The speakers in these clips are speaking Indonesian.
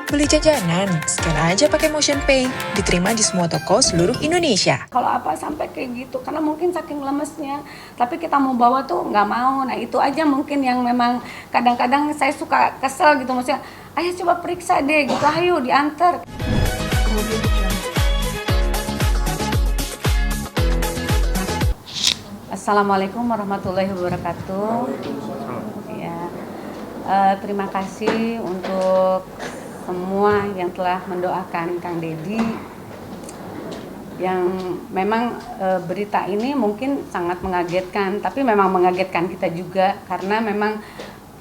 Beli jajanan, scan aja pakai MotionPay. Diterima di semua toko seluruh Indonesia. Kalau apa sampai kayak gitu, karena mungkin saking lemesnya. Tapi kita mau bawa tuh nggak mau. Nah itu aja mungkin yang memang kadang-kadang saya suka kesel gitu. Maksudnya, ayo coba periksa deh gitu, ayo diantar. Assalamualaikum warahmatullahi wabarakatuh. Ya, terima kasih untuk semua yang telah mendoakan Kang Deddy. Yang memang berita ini mungkin sangat mengagetkan, tapi memang mengagetkan kita juga karena memang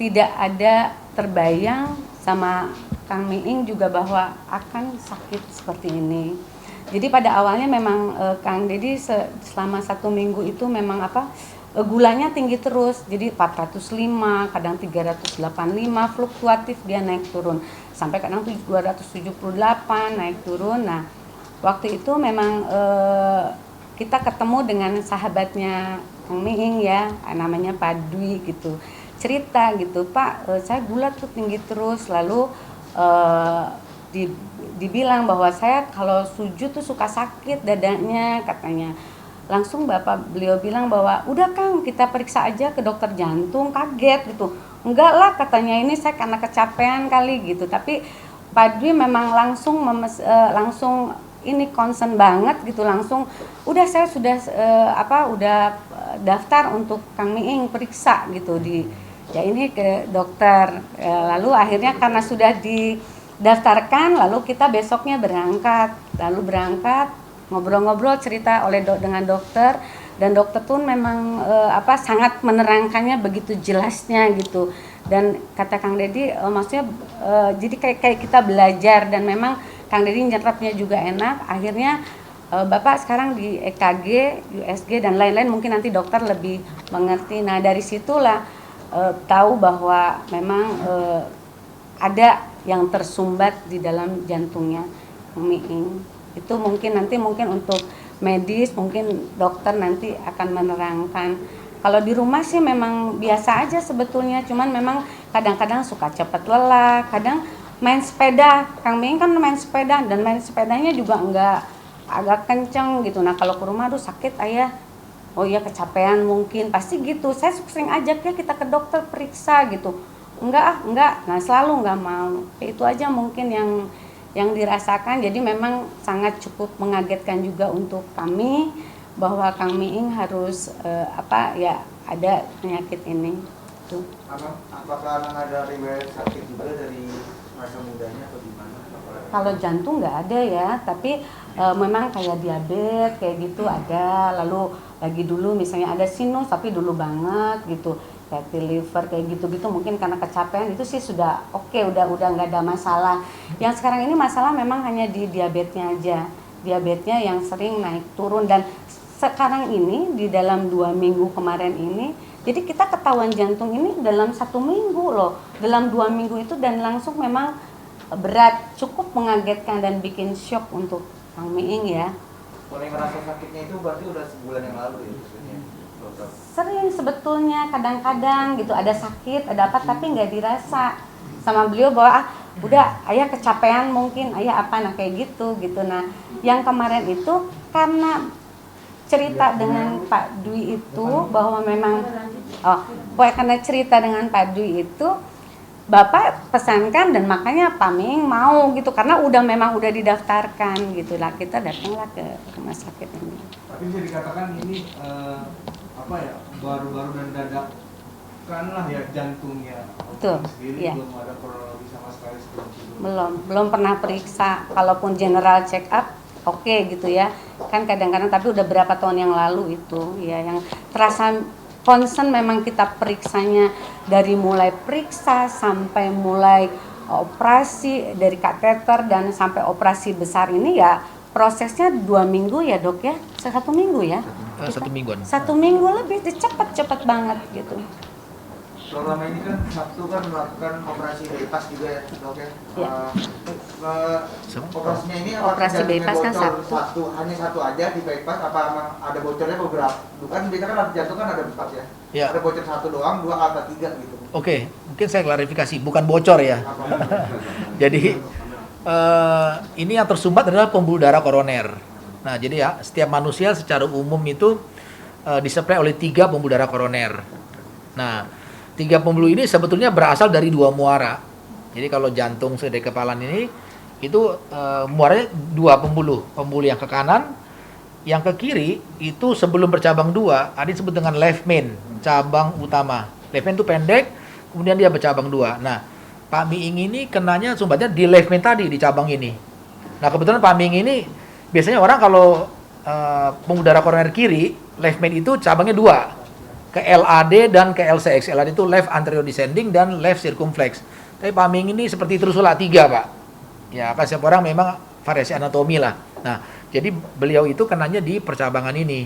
tidak ada terbayang sama Kang Miing juga bahwa akan sakit seperti ini. Jadi pada awalnya memang Kang Deddy selama 1 minggu itu memang gulanya tinggi terus, jadi 405, kadang 385, fluktuatif dia naik turun, sampai kadang 278 naik turun. Nah, waktu itu memang kita ketemu dengan sahabatnya Kang Miing ya, namanya Pak Dwi gitu, cerita gitu, Pak, saya gula tuh tinggi terus, lalu dibilang bahwa saya kalau sujud tuh suka sakit dadanya katanya. Langsung beliau bilang bahwa udah Kang, kita periksa aja ke dokter jantung. Kaget gitu, enggak lah katanya, ini saya karena kecapean kali gitu. Tapi Pak Dwi memang langsung ini concern banget gitu, langsung udah saya sudah udah daftar untuk Kang Miing periksa gitu ini ke dokter. Lalu akhirnya karena sudah didaftarkan, lalu kita besoknya berangkat, ngobrol-ngobrol cerita dengan dokter, dan dokter tuh memang sangat menerangkannya begitu jelasnya gitu. Dan kata Kang Deddy maksudnya jadi kayak kita belajar, dan memang Kang Deddy nyerapnya juga enak. Akhirnya Bapak sekarang di EKG, USG dan lain-lain, mungkin nanti dokter lebih mengerti. Nah, dari situlah tahu bahwa memang ada yang tersumbat di dalam jantungnya Kang Miing. Itu mungkin untuk medis, mungkin dokter nanti akan menerangkan. Kalau di rumah sih memang biasa aja sebetulnya, cuman memang kadang-kadang suka cepat lelah, kadang main sepeda. Kang Miing kan main sepeda, dan main sepedanya juga enggak agak kenceng gitu. Nah, kalau ke rumah aduh sakit ayah, oh iya kecapean mungkin, pasti gitu. Saya sering ajak ya kita ke dokter periksa gitu. Enggak. Nah, selalu enggak mau. Itu aja mungkin yang dirasakan. Jadi memang sangat cukup mengagetkan juga untuk kami bahwa Kang Miing harus ada penyakit ini. Tuh. Apakah ada riwayat sakit juga dari masa mudanya atau gimana? Kalau jantung nggak ada ya, tapi memang kayak diabetes kayak gitu ada. Lalu lagi dulu misalnya ada sinus tapi dulu banget gitu, fatty liver kayak gitu mungkin karena kecapean. Itu sih sudah oke, udah nggak ada masalah. Yang sekarang ini masalah memang hanya di diabetesnya aja, diabetesnya yang sering naik turun. Dan sekarang ini di dalam 2 minggu kemarin ini, jadi kita ketahuan jantung ini dalam 1 minggu loh, dalam 2 minggu itu, dan langsung memang berat, cukup mengagetkan dan bikin shock untuk Kang Miing ya. Mulai ngerasa sakitnya itu berarti udah sebulan yang lalu ya maksudnya, dokter? Sering sebetulnya, kadang-kadang gitu ada sakit, ada apa, tapi nggak dirasa sama beliau bahwa udah ayah kecapean mungkin, ayah nah kayak gitu. Nah, yang kemarin itu karena cerita dengan Pak Dwi itu bahwa memang karena cerita dengan Pak Dwi itu Bapak pesankan, dan makanya Pak Miing mau gitu, karena memang udah didaftarkan gitu lah. Kita datanglah ke rumah sakit ini. Tapi bisa dikatakan ini baru-baru dan dadakan lah ya jantungnya. Betul. Sendiri Iya. belum ada kronologi sama sekali sebelum. Belum pernah periksa. Kalaupun general check up oke gitu ya. Kan kadang-kadang, tapi udah berapa tahun yang lalu itu ya, yang terasa concern memang kita periksanya dari mulai periksa sampai mulai operasi, dari kateter dan sampai operasi besar ini ya prosesnya 2 minggu ya dok ya, 1 minggu ya? 1 mingguan. 1 minggu lebih, cepet banget gitu. Selama ini kan Sabtu kan melakukan operasi bypass juga ya dok ya? Ya. Operasinya ini Operasi bypass kan Sabtu. Hanya satu aja di bypass, apa emang ada bocornya beberapa? Bukan, biasanya kan jantung kan ada 4 ya? Ya. Ada bocor 1 doang, 2 atau 3 gitu. Oke, mungkin saya klarifikasi, bukan bocor ya. Jadi ini yang tersumbat adalah pembuluh darah koroner. Nah, jadi ya setiap manusia secara umum itu disuplai oleh 3 pembuluh darah koroner. Nah, 3 pembuluh ini sebetulnya berasal dari 2 muara. Jadi kalau jantung sedek kepalan ini itu muaranya 2 pembuluh yang ke kanan, yang ke kiri itu sebelum bercabang 2 ada disebut dengan left main, cabang utama. Left main itu pendek, kemudian dia bercabang 2. Nah, Pak Miing ini kenanya sumbatnya di left main tadi, di cabang ini. Nah, kebetulan Pak Miing ini biasanya orang kalau pembuluh darah koroner kiri, left main itu cabangnya 2, ke LAD dan ke LCX. LAD itu left anterior descending dan left circumflex. Tapi Pak Miing ini seperti Trusula 3, Pak. Ya, kan setiap orang memang variasi anatomi lah. Nah, jadi beliau itu kenanya di percabangan ini.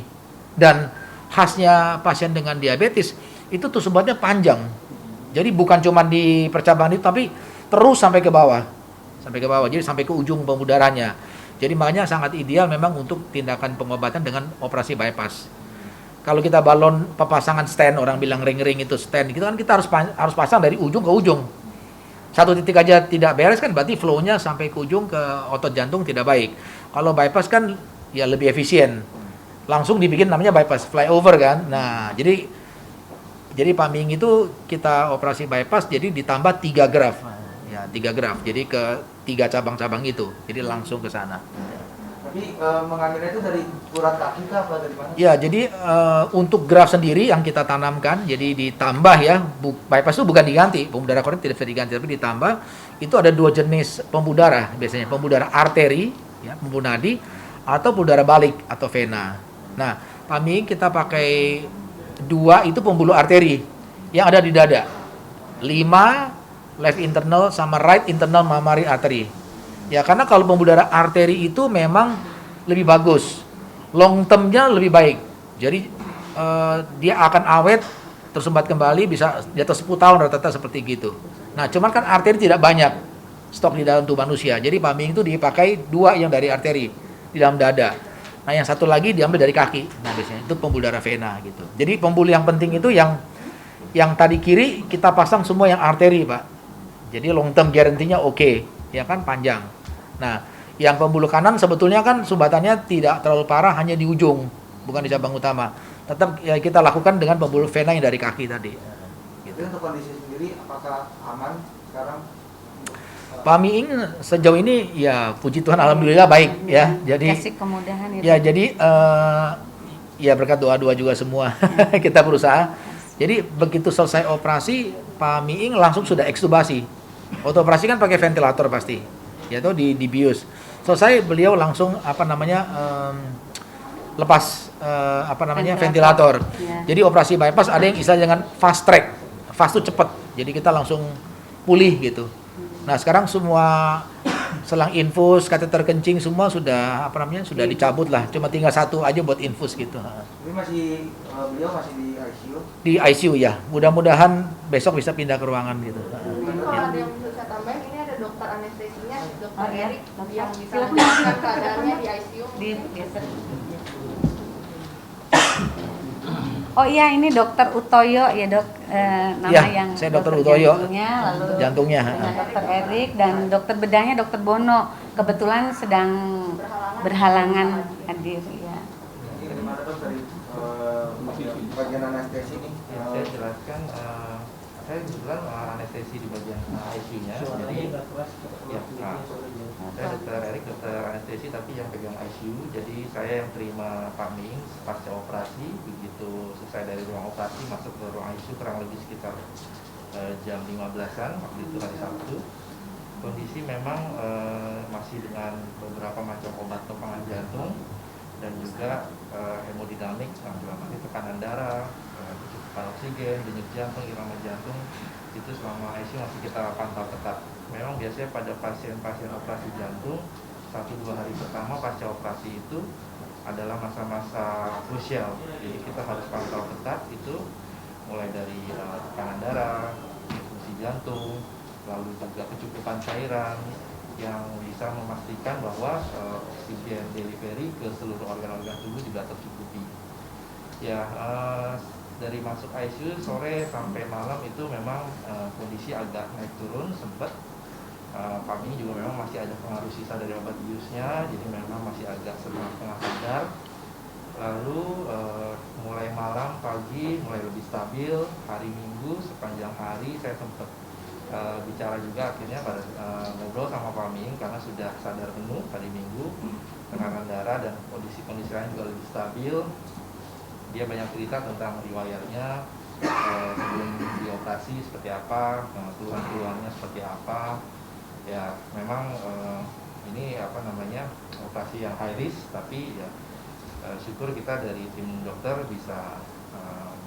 Dan khasnya pasien dengan diabetes itu tuh sumbatnya panjang. Jadi bukan cuma di percabangan itu, tapi terus sampai ke bawah. Sampai ke bawah, jadi sampai ke ujung pembuluh darahnya. Jadi makanya sangat ideal memang untuk tindakan pengobatan dengan operasi bypass. Kalau kita balon pepasangan stent, orang bilang ring-ring itu stent, gitu kan kita harus pasang dari ujung ke ujung. Satu titik aja tidak beres kan berarti flow-nya sampai ke ujung ke otot jantung tidak baik. Kalau bypass kan ya lebih efisien. Langsung dibikin namanya bypass flyover kan. Nah, jadi Pak Miing itu kita operasi bypass jadi ditambah 3 graf. Ya, 3 graf. Jadi ke 3 cabang-cabang itu. Jadi langsung ke sana. Tapi mengambilnya itu dari urat kaki kah apa dari mana? Ya, jadi untuk graf sendiri yang kita tanamkan, jadi ditambah ya, bypass itu bukan diganti, pembuluh darah koroner tidak bisa diganti, tapi ditambah. Itu ada 2 jenis pembuluh darah, biasanya pembuluh darah arteri, ya, pembuluh nadi, atau pembuluh darah balik atau vena. Nah, Pak Miing kita pakai 2 itu pembuluh arteri yang ada di dada, 5 left internal sama right internal mammary artery. Ya, karena kalau pembuluh darah arteri itu memang lebih bagus, long term-nya lebih baik. Jadi dia akan awet, tersumbat kembali bisa di atas 10 tahun rata-rata seperti gitu. Nah, cuman kan arteri tidak banyak stok di dalam tubuh manusia. Jadi Pak Miing itu dipakai 2 yang dari arteri di dalam dada. Nah, yang satu lagi diambil dari kaki. Nah, biasanya itu pembuluh darah vena gitu. Jadi pembuluh yang penting itu yang tadi kiri kita pasang semua yang arteri, Pak. Jadi long term guarantee-nya oke, ya kan panjang. Nah, yang pembuluh kanan sebetulnya kan sumbatannya tidak terlalu parah, hanya di ujung, bukan di cabang utama. Tetap ya kita lakukan dengan pembuluh vena yang dari kaki tadi. Gitu. Untuk kondisi sendiri apakah aman sekarang? Pak Miing sejauh ini ya puji Tuhan alhamdulillah baik ya. Jadi kasih kemudahan itu. ya jadi ya berkat doa-doa juga semua kita berusaha. Jadi begitu selesai operasi Pak Miing langsung sudah ekstubasi. Waktu operasi kan pakai ventilator pasti. Yaitu dibius. Selesai beliau langsung lepas ventilator. Ya. Jadi operasi bypass ada yang istilah dengan fast track. Fast itu cepat. Jadi kita langsung pulih gitu. Nah, sekarang semua selang infus, kateter kencing semua sudah sudah dicabut lah. Cuma tinggal 1 aja buat infus gitu. Tapi beliau masih di ICU? Di ICU ya. Mudah-mudahan besok bisa pindah ke ruangan gitu. Mungkin kalau ada yang bisa saya tambahin, ini ada dokter anestesinya, dokter Oh, iya. Erik yang bisa Silakan. menjelaskan keadaannya di ICU. Oh iya, ini dokter Utoyo ya dok, nama Ya, yang saya Dr. Utoyo. Jantungnya, Jantungnya. dengan dokter Erik dan dokter bedahnya dokter Bono. Kebetulan sedang berhalangan hadir ya. Ini gimana dok dari bagian anestesi ini? Saya jelaskan, saya kebetulan anestesi di bagian ICU-nya, jadi ya, saya dokter Erik, dokter anestesi tapi yang pegang ICU, jadi saya yang terima Pak Miing pasca operasi. Begitu selesai dari ruang operasi masuk ke ruang ICU kurang lebih sekitar jam 15-an waktu itu hari Sabtu. Kondisi memang masih dengan beberapa macam obat pengembangan jantung dan juga hemodinamik, masih tekanan darah, kecukupan oksigen, denyut jantung, irama jantung itu selama ICU masih kita pantau ketat. Memang biasanya pada pasien-pasien operasi jantung 1-2 hari pertama pasca operasi itu adalah masa-masa krusial, jadi kita harus pantau ketat itu mulai dari tekanan darah, fungsi jantung, lalu juga kecukupan cairan yang bisa memastikan bahwa oksigen delivery ke seluruh organ-organ tubuh juga tercukupi. Ya, dari masuk ICU sore sampai malam itu memang kondisi agak naik turun sempat. kami juga memang masih ada pengaruh sisa dari obat biusnya, jadi memang masih agak setengah-setengah sadar. Lalu mulai malam, pagi mulai lebih stabil, hari Minggu sepanjang hari saya sempat bicara juga akhirnya pada ngobrol sama Pak Ming karena sudah sadar penuh hari Minggu, tekanan darah dan kondisi-kondisi lain juga lebih stabil. Dia banyak cerita tentang riwayatnya sebelum dioperasi seperti apa, keluhan-keluhannya seperti apa. Ya memang ini operasi yang high risk, tapi ya syukur kita dari tim dokter bisa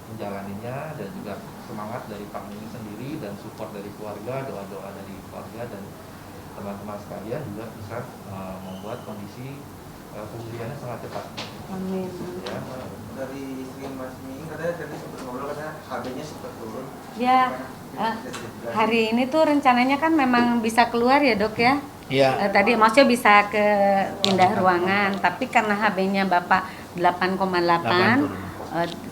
menjalaninya, dan juga semangat dari Pak Ming sendiri dan support dari keluarga, doa-doa dari keluarga dan teman-teman sekalian juga bisa membuat kondisi pemulihannya sangat cepat. Amin. Ya. Dari istri Mas Ming katanya tadi sempat ngobrol, katanya HB-nya sempat turun. Ya, hari ini tuh rencananya kan memang bisa keluar ya dok ya. Iya. Tadi maksudnya bisa ke pindah ruangan, tapi karena HB-nya Bapak 8,8,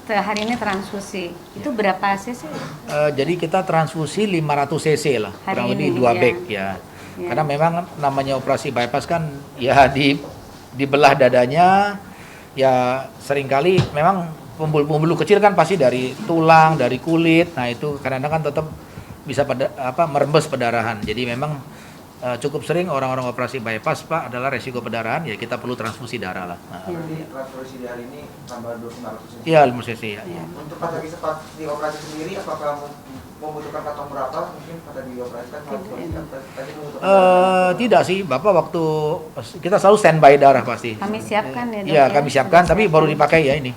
hari ini transfusi. Itu berapa cc? Jadi kita transfusi 500 cc lah, Hari kurang lebih ini, 2 ya. bag ya. Ya. Karena memang namanya operasi bypass kan ya dibelah dadanya, ya seringkali memang pembuluh-pembuluh kecil kan pasti dari tulang, dari kulit. Nah itu kadang-kadang kan tetap bisa merembes pendarahan. Jadi memang cukup sering orang-orang operasi bypass Pak adalah resiko pendarahan, ya kita perlu transfusi darah lah. Nah, Berarti transfusi di hari ini tambah 500 cc. iya 5 cc ya. Ya. Untuk pas lagi sempat dioperasi sendiri, apakah membutuhkan kantong berapa? Mungkin pada dioperasi kan tadi membutuhkan Tidak sih, Bapak waktu kita selalu standby darah pasti. Kami siapkan ya dok. Iya kami siapkan, tapi baru siapkan. dipakai ya ini.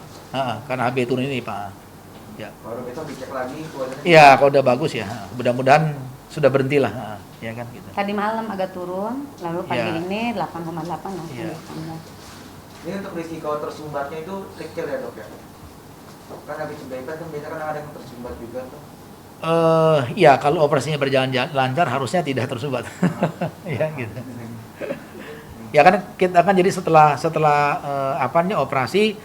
Karena HB turun ini Pak. Ya. baru besok dicek lagi kualitasnya. Iya, kalau udah bagus ya. Mudah-mudahan sudah berhenti lah. Ya kan gitu. Tadi malam agak turun, lalu pagi Ya. ini 8,8 langsung Ya. ditambah. Ini untuk risiko tersumbatnya itu kecil ya dok ya? Kan habis bypass kan biasanya kan ada yang tersumbat juga tuh. Ya kalau operasinya berjalan lancar harusnya tidak tersumbat. Ya gitu. Ya kan kita akan jadi setelah operasi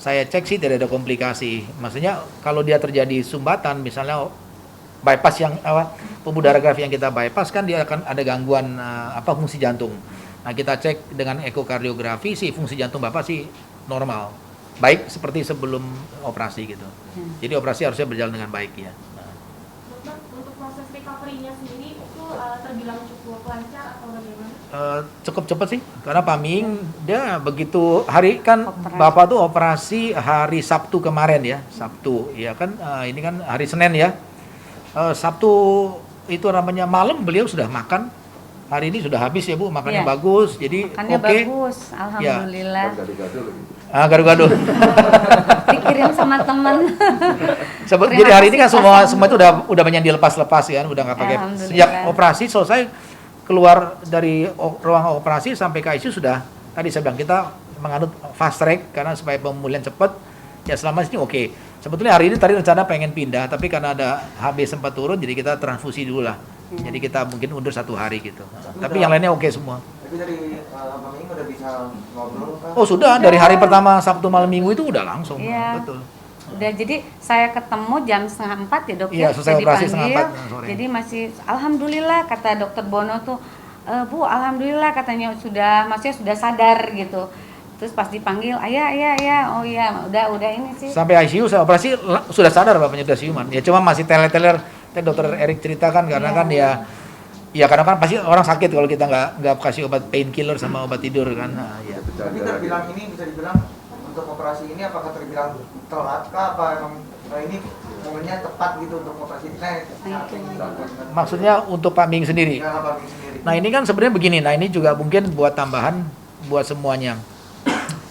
saya cek sih tidak ada komplikasi. Maksudnya kalau dia terjadi sumbatan misalnya bypass yang pembuluh darah grafi yang kita bypass kan dia akan ada gangguan fungsi jantung. Nah, kita cek dengan ekokardiografi sih fungsi jantung Bapak sih normal. Baik seperti sebelum operasi gitu. Jadi operasi harusnya berjalan dengan baik ya. Dokter, untuk proses recovery-nya sendiri itu terbilang cukup lancar atau bagaimana? Cukup cepat sih karena Pak Ming dia begitu hari kan Operasi. Bapak tuh operasi hari Sabtu kemarin ya. Sabtu ya kan ini kan hari Senin ya. Sabtu itu namanya malam beliau sudah makan. Hari ini sudah habis ya Bu, makannya Iya. bagus. Jadi Makannya oke. bagus, alhamdulillah. Gado-gado. Dikirim sama teman. Terima Jadi hari ini kan kasih, semua itu udah banyak dilepas-lepas ya, udah nggak pakai. Alhamdulillah. Sejak operasi selesai keluar dari ruang operasi sampai ke ICU sudah tadi saya bilang kita menganut fast track karena supaya pemulihan cepat. Ya selama ini oke. Sebetulnya hari ini tadi rencana pengen pindah, tapi karena ada HB sempat turun, jadi kita transfusi dulu lah. Jadi kita mungkin undur 1 hari gitu. Tapi yang lainnya oke semua. Tapi dari Pak Ming udah bisa ngobrol kan? Oh sudah, dari hari pertama Sabtu malam Minggu itu udah langsung. Iya. Betul. Udah, jadi saya ketemu jam 3:30 ya dok. Iya, selesai Saya operasi dipanggil, 3:30 sore. Jadi masih alhamdulillah kata dokter Bono tuh, Bu alhamdulillah katanya maksudnya sudah sadar gitu. Terus pas dipanggil, ayah, oh iya, udah ini sih. Sampai ICU saya operasi sudah sadar bapaknya sudah siuman. Ya cuma masih teler-teler. Tadi dokter Erik ceritakan karena Iya. kan ya karena kan pasti orang sakit kalau kita nggak kasih obat painkiller sama obat tidur kan. Nah, ya. Tapi terbilang ini bisa dibilang untuk operasi ini apakah terbilang telat kah? Apa emang ini momennya tepat gitu untuk operasi ini? Maksudnya untuk Pak Ming sendiri. Ya, Pak Ming sendiri. Nah ini kan sebenarnya begini. Nah ini juga mungkin buat tambahan buat semuanya.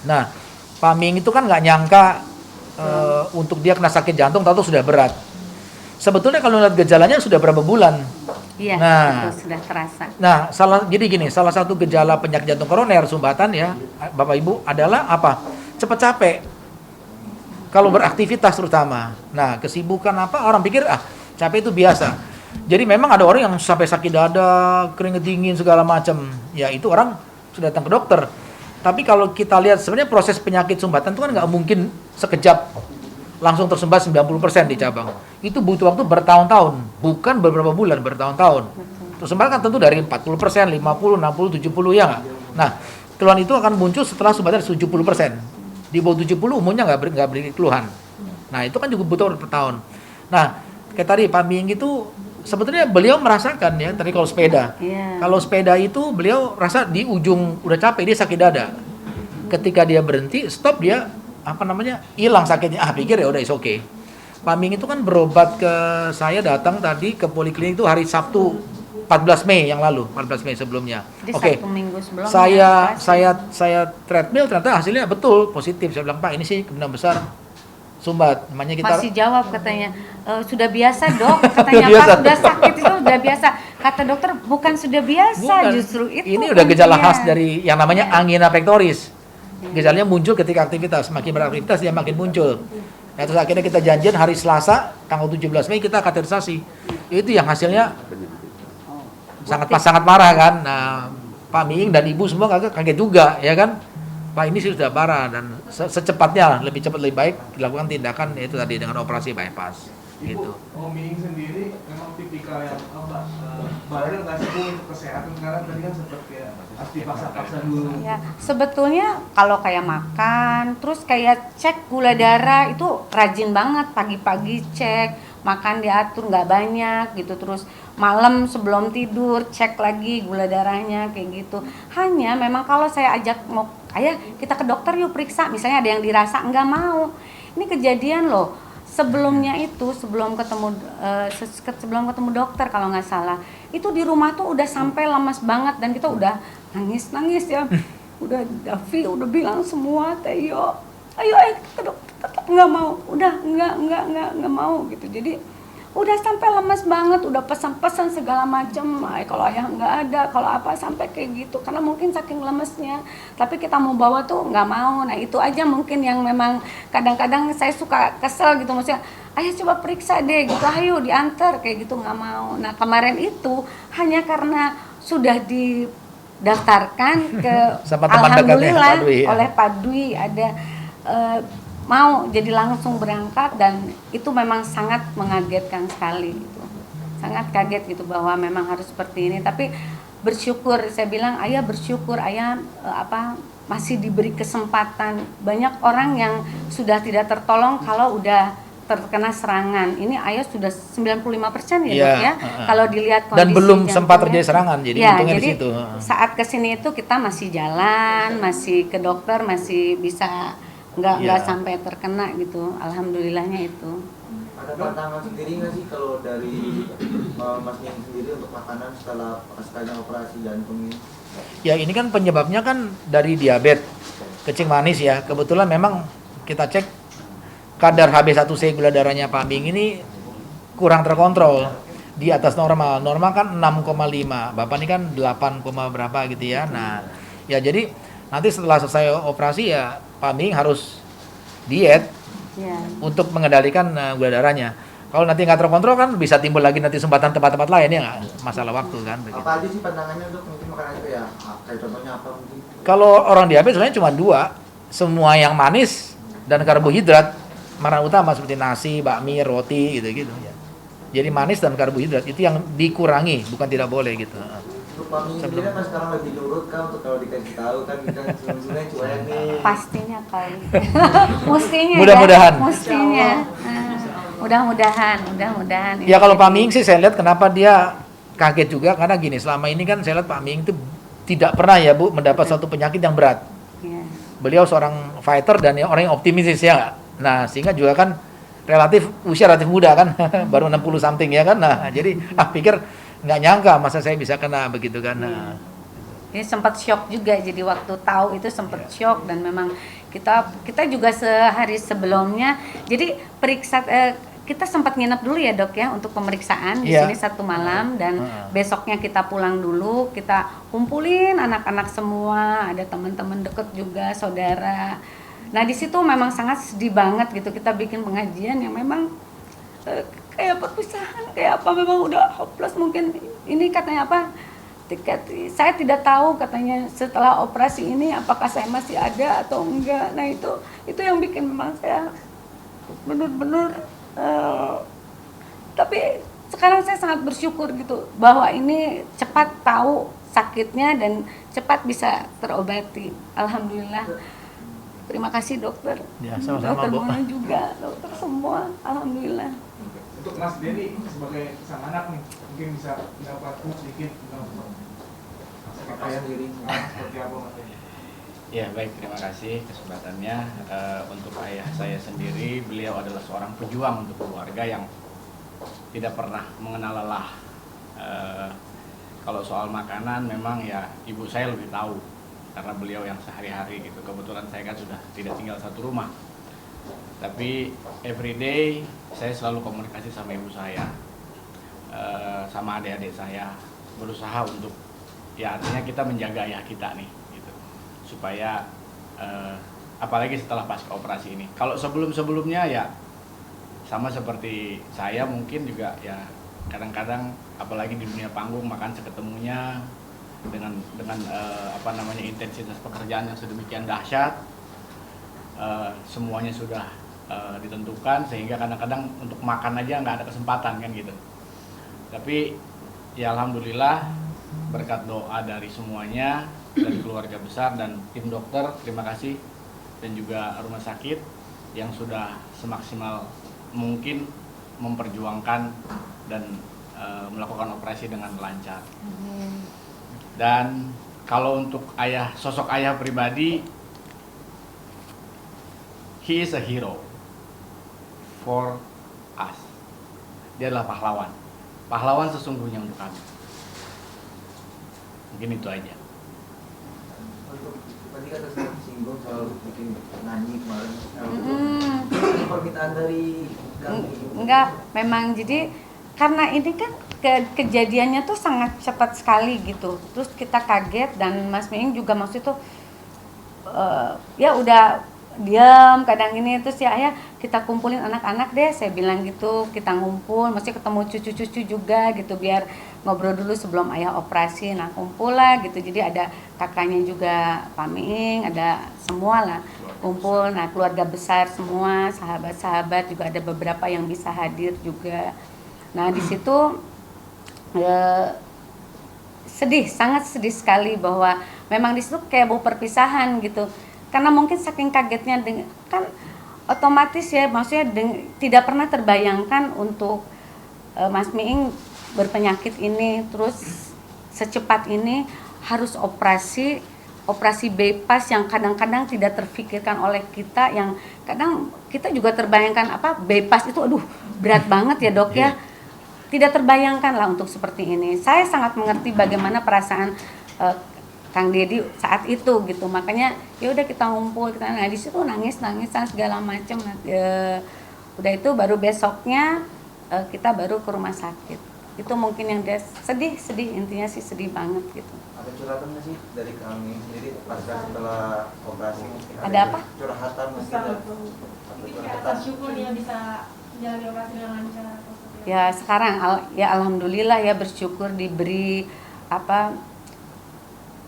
Nah Pak Ming itu kan nggak nyangka untuk dia kena sakit jantung, tahu sudah berat. Sebetulnya kalau lihat gejalanya sudah berapa bulan. Iya, Nah. itu sudah terasa. Nah, salah satu gejala penyakit jantung koroner sumbatan ya, Bapak Ibu adalah apa? Cepat capek. Kalau beraktivitas terutama. Nah, kesibukan apa? Orang pikir capek itu biasa. Jadi memang ada orang yang sampai sakit dada, keringet dingin segala macam. Ya itu orang sudah datang ke dokter. Tapi kalau kita lihat sebenarnya proses penyakit sumbatan itu kan nggak mungkin sekejap langsung tersumbat 90% di cabang. Itu butuh waktu bertahun-tahun, bukan beberapa bulan, bertahun-tahun. Sumbat kan tentu dari 40%, 50, 60, 70 ya nggak? Nah, keluhan itu akan muncul setelah sumbatnya 70%. Di bawah 70 umumnya nggak beri keluhan. Nah, itu kan juga butuh per tahun. Nah, kayak tadi Pak Ming itu sebetulnya beliau merasakan ya, tadi kalau sepeda. Iya. Kalau sepeda itu beliau rasa di ujung udah capek, dia sakit dada. Ketika dia berhenti, stop dia hilang sakitnya. Pikir ya udah is okay. Pak Ming itu kan berobat ke saya, datang tadi ke poliklinik itu hari Sabtu 14 Mei yang lalu, 14 Mei sebelumnya. Jadi Oke. 1 minggu sebelumnya. Saya treadmill ternyata hasilnya betul positif. Saya bilang, Pak, ini sih kemungkinan besar sumbat. Namanya kita Masih jawab katanya, sudah biasa dok, katanya Sudah biasa. Pak udah sakit itu udah biasa. Kata dokter bukan sudah biasa, Bukan. justru itu. Ini udah gejala kuncinya. khas dari yang namanya angina pectoris. Gejalanya muncul ketika aktivitas, makin beraktivitas dia makin muncul. Nah, terus akhirnya kita janjian hari Selasa tanggal 17 Mei kita kateterisasi. Itu yang hasilnya sangat marah kan. Nah, Pak Ming dan Ibu semua kaget juga ya kan. Pak, ini sih sudah parah dan secepatnya lebih cepat lebih baik dilakukan tindakan yaitu tadi dengan operasi bypass gitu. Ibu, Om Ming sendiri memang tipikal yang bandel nggak sih Bu untuk kesehatan, karena tadi kan sempat kayak harus dipaksa-paksa dulu. Ya, sebetulnya kalau kayak makan, terus kayak cek gula darah itu rajin banget, pagi-pagi cek, makan diatur nggak banyak gitu, terus malam sebelum tidur cek lagi gula darahnya kayak gitu. Hanya memang kalau saya ajak mau, ayah kita ke dokter yuk periksa, misalnya ada yang dirasa nggak mau. Ini kejadian loh. Sebelumnya itu sebelum ketemu dokter kalau nggak salah, itu di rumah tuh udah sampai lemas banget dan kita udah nangis ya. Udah Davi udah bilang semua, Teo, ayo ke dokter, tetap nggak mau. Udah nggak mau gitu. Jadi udah sampai lemas banget, udah pesan-pesan segala macam. Kalau ayah nggak ada, kalau apa sampai kayak gitu. Karena mungkin saking lemesnya. Tapi kita mau bawa tuh nggak mau. Nah itu aja mungkin yang memang kadang-kadang saya suka kesel gitu. Maksudnya, ayah coba periksa deh gitu, ayo diantar kayak gitu, nggak mau. Nah kemarin itu hanya karena sudah didaftarkan ke Sama teman dekatnya, alhamdulillah Pak Dwi, ya. oleh Pak Dwi ada mau jadi langsung berangkat dan itu memang sangat mengagetkan sekali gitu. Sangat kaget gitu bahwa memang harus seperti ini, tapi bersyukur, saya bilang ayah bersyukur, ayah masih diberi kesempatan. Banyak orang yang sudah tidak tertolong kalau udah terkena serangan. Ini ayah sudah 95% ya dok ya. Kalau dilihat kondisi dan belum sempat jantungnya. terjadi serangan, jadi Ya, untungnya jadi di situ. saat kesini itu kita masih jalan, masih ke dokter, masih bisa nggak sampai terkena gitu, alhamdulillahnya itu. Ada pantangan sendiri nggak sih kalau dari Mas Ming sendiri untuk makanan setelahnya operasi jantung ini? Ya ini kan penyebabnya kan dari diabetes, kencing manis ya. Kebetulan memang kita cek kadar HB1C gula darahnya Pak Ming ini kurang terkontrol, di atas normal. Normal kan 6,5, Bapak ini kan 8, berapa gitu ya. Nah, ya jadi nanti setelah selesai operasi ya Pak Ming harus diet untuk mengendalikan gula darahnya. Kalau nanti nggak terkontrol kan bisa timbul lagi nanti sumbatan tempat-tempat lain ya nggak? Masalah waktu kan. Begitu. Apa aja sih pandangannya dok? Mungkin makanan itu ya, kayak contohnya apa mungkin? Kalau orang diabetes sebenarnya cuma 2, semua yang manis dan karbohidrat, makanan utama seperti nasi, bakmi, roti gitu-gitu ya. Jadi manis dan karbohidrat itu yang dikurangi, bukan tidak boleh gitu. Untuk Pak Ming sendiri kan sekarang lebih nurut kan untuk kalau dikasih tahu kan kita sebelumnya cuek nih. Pastinya kali. Mestinya Mudah-mudahan. ya, mestinya. Mudah-mudahan. Ya kalau Pak Ming sih saya lihat kenapa dia kaget juga karena gini, selama ini kan saya lihat Pak Ming itu tidak pernah ya Bu mendapat suatu penyakit yang berat. Ya. Beliau seorang fighter dan orang yang optimis ya nggak? Nah sehingga juga kan usia relatif muda kan, baru 60 something ya kan. Nah jadi pikir nggak nyangka masa saya bisa kena begitu kan. Nah, Ini sempat shock juga, jadi waktu tahu itu sempat shock dan memang kita juga sehari sebelumnya jadi periksa kita sempat nginep dulu ya dok ya untuk pemeriksaan di sini 1 malam dan besoknya kita pulang dulu, kita kumpulin anak-anak semua, ada teman-teman deket juga, saudara. Nah di situ memang sangat sedih banget gitu, kita bikin pengajian yang memang kayak perpisahan, kayak apa, memang udah hopeless mungkin. Ini katanya apa, tiket saya tidak tahu katanya setelah operasi ini apakah saya masih ada atau enggak. Nah itu yang bikin memang saya benar-benar tapi sekarang saya sangat bersyukur gitu bahwa ini cepat tahu sakitnya dan cepat bisa terobati. Alhamdulillah. Terima kasih dokter. Ya, sama-sama, Dokter Bu. Mona juga, dokter semua. Alhamdulillah. Untuk Mas Dedi sebagai sang anak nih, mungkin bisa mendapat sedikit tentang sakit ayah sendiri. seperti apa Mas Dedi? Ya baik, terima kasih kesempatannya. Untuk ayah saya sendiri, beliau adalah seorang pejuang untuk keluarga yang tidak pernah mengenal lelah. Kalau soal makanan memang ya ibu saya lebih tahu karena beliau yang sehari-hari gitu. Kebetulan saya kan sudah tidak tinggal satu rumah. Tapi everyday saya selalu komunikasi sama ibu saya, sama adik-adik saya, berusaha untuk ya artinya kita menjaga ayah kita nih gitu. Supaya apalagi setelah pasca operasi ini. Kalau sebelum-sebelumnya ya sama seperti saya mungkin juga ya kadang-kadang apalagi di dunia panggung makan seketemunya dengan intensitas pekerjaan yang sedemikian dahsyat, semuanya sudah ditentukan sehingga kadang-kadang untuk makan aja nggak ada kesempatan kan gitu. Tapi ya alhamdulillah berkat doa dari semuanya, dari keluarga besar dan tim dokter, terima kasih, dan juga rumah sakit yang sudah semaksimal mungkin memperjuangkan dan melakukan operasi dengan lancar. Dan kalau untuk sosok ayah pribadi, he is a hero for us. Dia adalah pahlawan sesungguhnya untuk kami. Mungkin itu aja. Untuk tadi kata saya singgung soal bikin nyanyi kemarin. Permintaan dari kami. Enggak, memang jadi karena ini kan kejadiannya tuh sangat cepat sekali gitu. Terus kita kaget dan Mas Miing juga maksud itu ya udah diam kadang ini, terus ya ayah kita kumpulin anak-anak deh, saya bilang gitu, kita ngumpul, mesti ketemu cucu-cucu juga gitu biar ngobrol dulu sebelum ayah operasi. Nah kumpul lah gitu, jadi ada kakaknya juga Pak Miing, ada semua lah kumpul. Nah keluarga besar semua, sahabat-sahabat juga ada beberapa yang bisa hadir juga. Nah di situ sedih, sangat sedih sekali bahwa memang di situ kayak bau perpisahan gitu. Karena mungkin saking kagetnya kan otomatis ya, maksudnya tidak pernah terbayangkan untuk Mas Miing berpenyakit ini, terus secepat ini harus operasi bypass yang kadang-kadang tidak terfikirkan oleh kita, yang kadang kita juga terbayangkan bypass itu aduh berat banget ya dok ya. Tidak terbayangkan lah untuk seperti ini. Saya sangat mengerti bagaimana perasaan Kang Dedi saat itu gitu, makanya ya udah kita ngumpul, di situ nangisan segala macam. Udah itu baru besoknya kita baru ke rumah sakit. Itu mungkin yang dia sedih intinya sih sedih banget gitu. Ada curhatan nggak sih dari kami sendiri setelah operasi? Ada apa? Curhatan mungkin. Mungkin kayak atas syukur dia bisa menjalani operasi dengan lancar atau seperti apa? Ya sekarang ya alhamdulillah ya, bersyukur diberi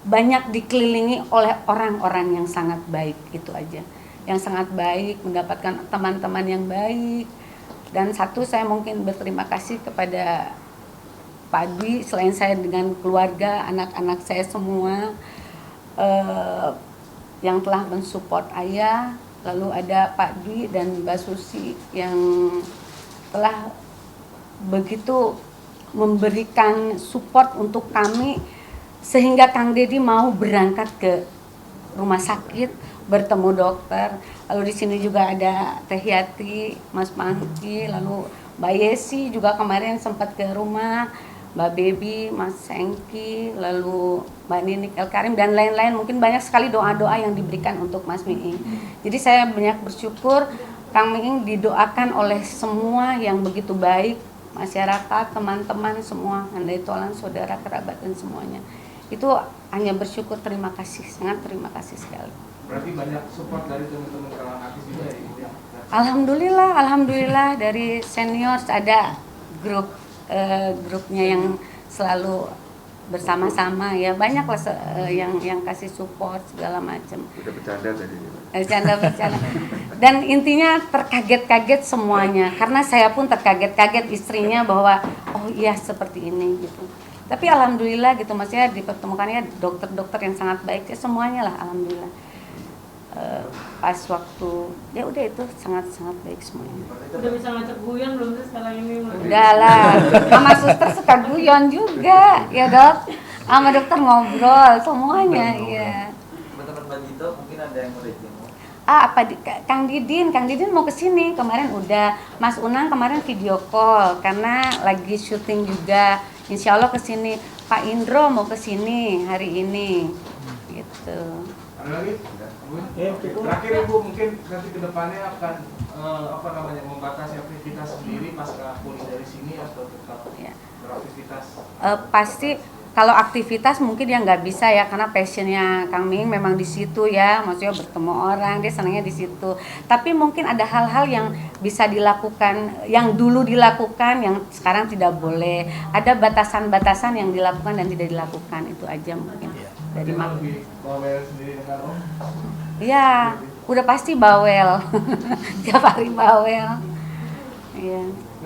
banyak dikelilingi oleh orang-orang yang sangat baik, itu aja. Yang sangat baik, mendapatkan teman-teman yang baik. Dan satu, saya mungkin berterima kasih kepada Pak Dwi, selain saya dengan keluarga, anak-anak saya semua yang telah mensupport ayah. Lalu ada Pak Dwi dan Mbak Susi yang telah begitu memberikan support untuk kami, sehingga Kang Dedi mau berangkat ke rumah sakit bertemu dokter. Lalu di sini juga ada Teh Yati, Mas Mangki, lalu Mbak Yesi juga kemarin sempat ke rumah, Mbak Baby, Mas Sengki, lalu Mbak Ninik El Karim dan lain-lain. Mungkin banyak sekali doa-doa yang diberikan untuk Mas Miing. Jadi saya banyak bersyukur Kang Miing didoakan oleh semua yang begitu baik, masyarakat, teman-teman semua, handai tolan, saudara, kerabat dan semuanya. Itu hanya bersyukur, terima kasih, sangat terima kasih sekali. Berarti banyak support dari teman-teman kalangan artis juga ya? Alhamdulillah dari senior ada grupnya yang selalu bersama-sama ya, banyak lah yang kasih support segala macam. Udah bercanda tadi. Bercanda. Dan intinya terkaget-kaget semuanya, karena saya pun terkaget-kaget istrinya bahwa oh iya seperti ini gitu. Tapi alhamdulillah gitu, maksudnya dipertemukannya dokter-dokter yang sangat baik ya, semuanya lah alhamdulillah. Pas waktu ya udah itu sangat-sangat baik semuanya. Udah bisa ngajak guyon belum sih sekarang ini? Udah lah, sama suster suka guyon juga ya dok, sama dokter ngobrol semuanya ya. Teman-teman Mbak Dito mungkin ada yang mau demo. Kang Didin mau kesini kemarin udah, Mas Unang kemarin video call karena lagi syuting juga, insya Allah kesini. Pak Indro mau kesini hari ini gitu. Ada lagi? Terakhir Ibu, mungkin nanti kedepannya akan membatasi aktivitas sendiri pasca pulih dari sini atau tetap Ya. beraktivitas? Pasti kalau aktivitas mungkin dia nggak bisa ya, karena passionnya Kang Ming memang di situ ya, maksudnya bertemu orang, dia senangnya di situ. Tapi mungkin ada hal-hal yang bisa dilakukan, yang dulu dilakukan, yang sekarang tidak boleh. Ada batasan-batasan yang dilakukan dan tidak dilakukan, itu aja mungkin dari Memang Mak. lebih bawel sendiri dengan Om? Ya, udah pasti bawel, tiap hari bawel. Iya.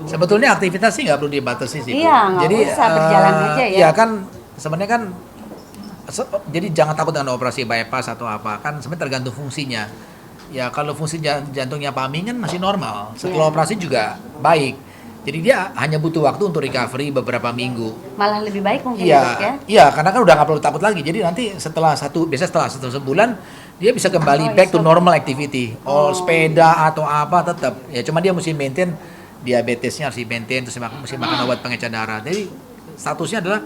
Sebetulnya aktivitas sih nggak perlu dibatasi sih, Bu. Iya, nggak usah, berjalan aja ya. Ya kan sebenarnya kan jadi jangan takut dengan operasi bypass atau apa, kan sebenarnya tergantung fungsinya. Ya kalau fungsi jantungnya Pak Aming kan masih normal, setelah Iya. operasi juga baik. Jadi dia hanya butuh waktu untuk recovery beberapa minggu. Malah lebih baik mungkin ya, Dok, ya. Iya, karena kan udah nggak perlu takut lagi. Jadi nanti biasanya setelah satu sebulan dia bisa kembali back to normal activity. Sepeda atau apa tetap. Ya cuma dia mesti maintain diabetesnya, harus di-maintain, terus mesti makan obat pengecer darah. Jadi statusnya adalah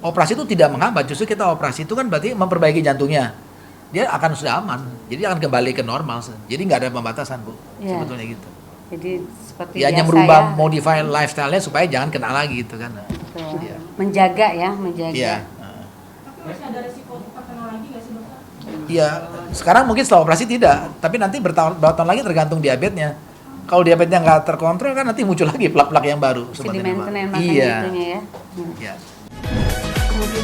operasi itu tidak menghambat. Justru kita operasi itu kan berarti memperbaiki jantungnya. Dia akan sudah aman. Jadi akan kembali ke normal. Jadi nggak ada pembatasan, Bu. Iya. Sebetulnya gitu. Jadi seperti Dia hanya biasa merubah ya. modify lifestyle-nya supaya jangan kena lagi gitu kan. Betul. Iya. Menjaga ya, menjaga. Iya. Tapi masih ada resiko terkena lagi nggak sih dokter? Iya, sekarang mungkin setelah operasi tidak, tapi nanti bertahun lagi tergantung diabetesnya. Kalau diabetesnya nggak terkontrol kan nanti muncul lagi plak-plak yang baru. Mesti sebetulnya, Pak. di-maintain makanya Iya. itunya ya. Iya. Kemudian